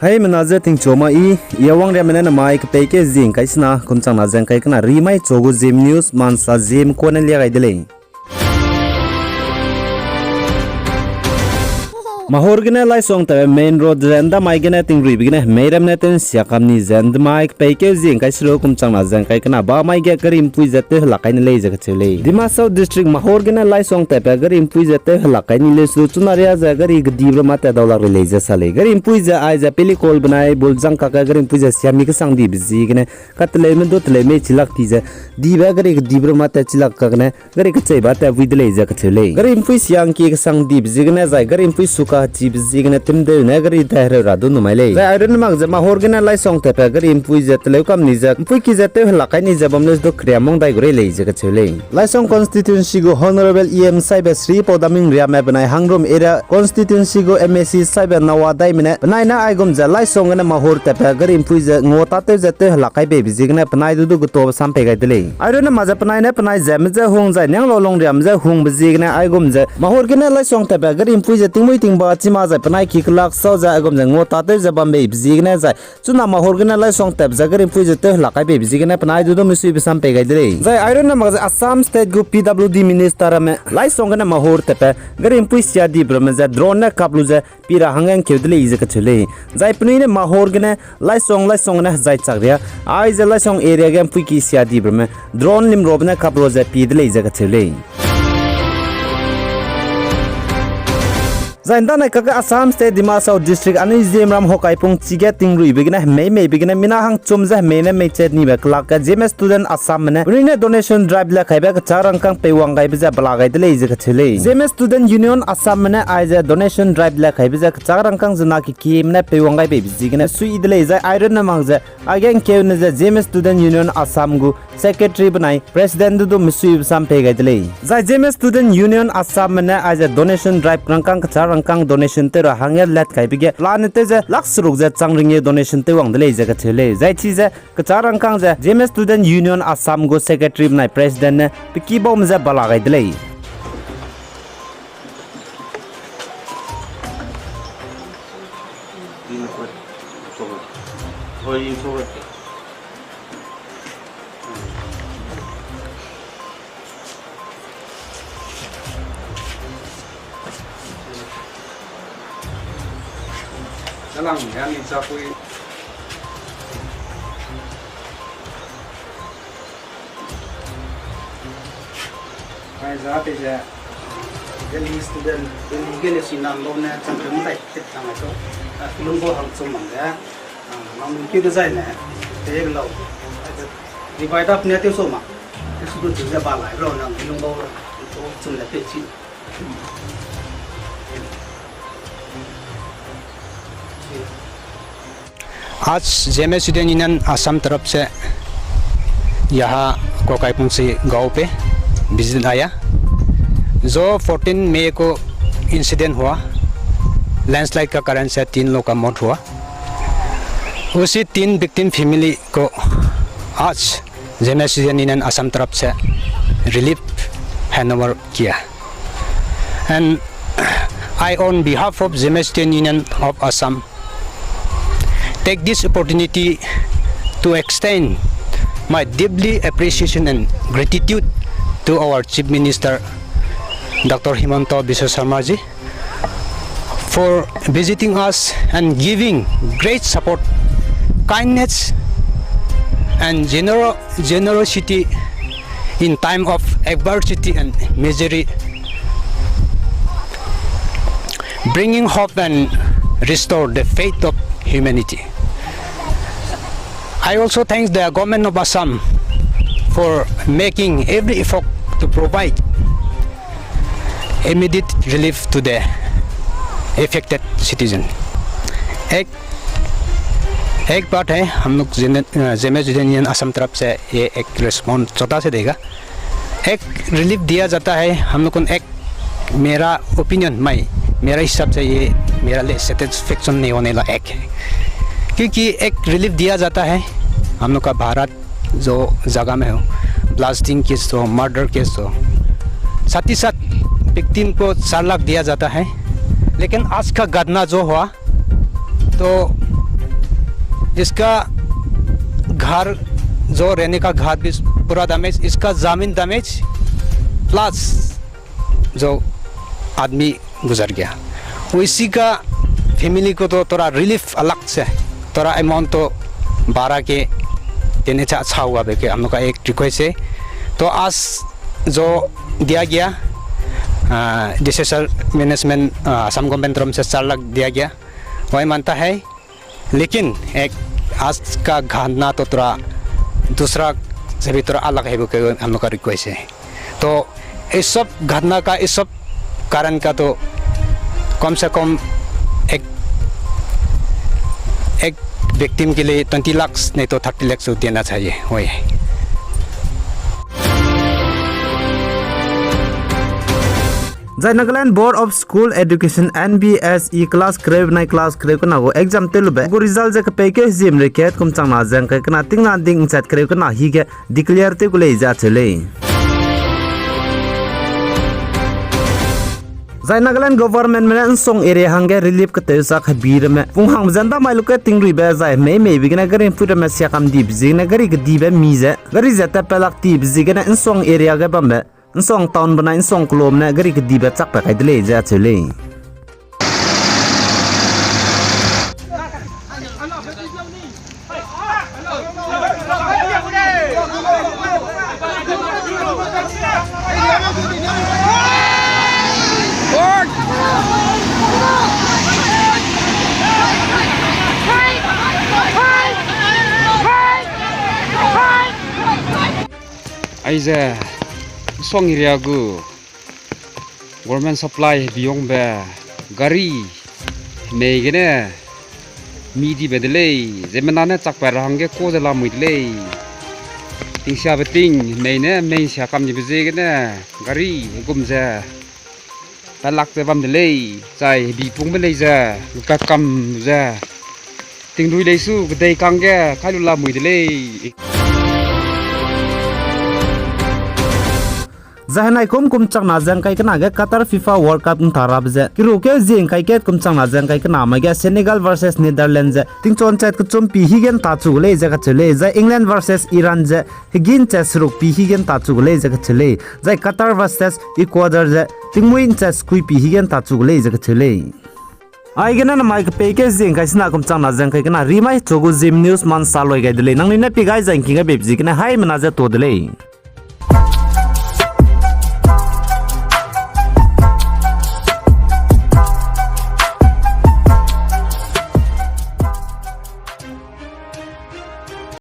Ai manaja ting choma I yawang remena na mai ka peke zing kaisna kumchang na jang kai kana rimai chogu Zeme news mansa Zeme kona lia gai dele Mahorgene lai song ta main road renda mai gene ting ri bigene meiram ne ten siakam ni zend mai peke zing kai sro kumchang na jang kai kana ba mai ge karim pui jate lakai ne lei jaga chele Dima South district Mahorgene lai song ta pe garim pui jate lakai ni le su chunaria ja gari gdibra mata dollar le ja sale garim pui ja ai ja peli kol banai boljang ka garim pui ja siami ka sang di bzi gene katle me do tle me chilak ti ja di ba gari gdibra mata chilak ka gene gari ka chei ba ta widle ja ka chele garim pui siang ki ka sang di bzi gene ja garim pui suka Chibzigna Timde Nagari Radu Numale. The Iron Mag the Mahorgana Lai Song Tepagar in Puizat Leukam Nizak, Puikizate Lakani Zabamnes do Kriamong Digrele Zakatule. Laisong Constituency go Honorable EM Cyber Sri Podaming Riamabana Hangrum era Constituency go MSC Cyber Nawa Daimine, Naina Igum the Laisong and Mahor Tepagar in Puiza Ngotate Zate Lakai Baby Zigna Panai do Goto Sampega delay. I don't know Mazapana Panai Zamza Hungza Nang Long Ramza Hung Zigna Igum the Mahorgana Laisong Tepagar in Puiza Timwaiting Chima za panai ki klak so za agom ngo ta te za bambe bzigna za chuna mahorgana lai song tab zagari pui te lakai be bzigna panai du do misu bisam pe gaidre za iron ma za Assam state group PWD minister me lai song na mahor te pe garim pui sia di bram za drone na kaplu za pira hangang kedle iza ka chule za puni ne mahorgana lai song na za chagria ai za lai song area gam pui ki sia di bram drone lim rob na kaplu za pidle iza ka chule Zaindana kaka Assam state Dima South district ani Zeme ram Hokai Pungchi ge tingrui begina mei begina mina hang chumza mena me chet ni be klak ka Zeme student Assam ne rine donation drive la khaiba ka charang kang pewang gai bija bala gai dele je ka chele Zeme student union Assam ne aiza donation drive la khaiba ja charang kang jna ki kim ne pewang gai be bijigina sui dele ja iron na mangza again ke ne ja Zeme student union Assam gu secretary banai president du misui sam pe gai dele ja Zeme student union Assam ne aiza donation drive kang charang kang donation te ra hangel lat kai bige plan te je laksruk je changringe donation te wang dele je ka chele jai chi je ka charang kang je Zeme student union Assam go secretary nai president ne piki bom je bala gai dele Lang yang dicapui ai giá bây giờ cái student cái này xin làm luôn nè trong cái này cái thằng này số luôn vô hàng số mảng đấy nó mình kêu cái dây này thế cái lâu divide up nè tiêu số mà cái số tự ra ba lại rồi nè luôn vô chung là tiêu chí आज जेमे student union Assam तरफ से यहाँ होकाई पुंगची गांव पे visit आया जो 14 मई को इंसिडेंट हुआ लैंडस्लाइड का कारण से 3 लोग का मौत हुआ उसी 3 विक्टिम फैमिली को आज जेमे स्टूडेंट यूनियन असम तरफ से रिलीफ हैंडओवर किया and I on behalf of जेमे student union of Assam take this opportunity to extend my deeply appreciation and gratitude to our Chief Minister Dr. Himanta Biswa Sarma ji for visiting us and giving great support, kindness and generosity in time of adversity and misery, bringing hope and restore the faith of humanity. I also thank the government of Assam for making every effort to provide immediate relief to the affected citizen. एक बात है हम लोग जेमे union Assam तरफ से ये एक रिस्पॉन्स छोटा से देगा एक रिलीफ दिया जाता है हम लोग को एक मेरा ओपिनियन मेरा हिसाब से ये मेरा लिए सेटिस्फेक्शन नहीं होने वाला एक है क्योंकि एक रिलीफ दिया जाता है हम लोग का भारत जो जगह में हो ब्लास्टिंग केस हो मर्डर केस हो साथ ही साथ विक्टिम को 4 लाख दिया जाता है लेकिन आज का घटना जो हुआ तो इसका घर जो रहने का घर भी पूरा डैमेज, इसका ज़मीन डैमेज, प्लस जो आदमी गुजर गया उसी का फैमिली को तो थोड़ा रिलीफ अलग से थोड़ा अमाउंट तो बढ़ा के देने से अच्छा हुआ बेके हम लोग का एक रिक्वेस्ट है। तो आज जो दिया गया डिसास्टर मैनेजमेंट असम गवर्नमेंट तरफ से 4 लाख दिया गया वही मानता है, लेकिन एक आज का घटना तो थोड़ा दूसरा से भी थोड़ा अलग है वो हम लोग का रिक्वेस्ट है। तो इस सब घटना का इस सब कारण का तो कम से कम एक विक्टिम के लिए 20 लाख नहीं तो 30 लाख देना चाहिए वही है। Zai Nagaland Board of School Education NBSE class crave na class crave kana go exam telube go result je pe ke zim re ket kum chang na jang ka kana ting na ding chat crave kana hi ge declare te ko le ja chele Zai Nagaland government men song area hange relief ka te sa khabir me pung hang janda mai luke ting ri be zai me bigna garin fu me sia kam dip zing na gari ge di be mi je gari zata pelak tip zigana in song area ga bambe song town bana song klom na gari ke diba chak pa kai dele ja chele Aiza song area gu government supply biong be gari nei gene mi di bedele zemena ne chak pa rang ge ko la mui le ting sha beting nei ne nei sha kam ni beze gene gari gum ja ta lak te bam de le chai bi pung be le ja ka kam ja ting dui le su ge dei kang ge khai lu la mui de le Zahanai kum chang na jang kai kana ga Qatar FIFA World Cup thara bje kiru ke jing kai ke kum chang na jang kai kana ma ga Senegal versus Netherlands ting chon chat ku chum pi higen ta chu le ja ka chele za England versus Iran ja higin cha sruk pi higen ta chu le ja ka chele za Qatar versus Ecuador ja ting muin cha skui pi higen ta chu le ja ka chele ai gena na mai ka pe ke jing kai sna kum chang na jang kai kana rimai chogu Zeme news man saloi ga dele nang ni na pi gai jang ki ga bebji kana hai mana ja to dele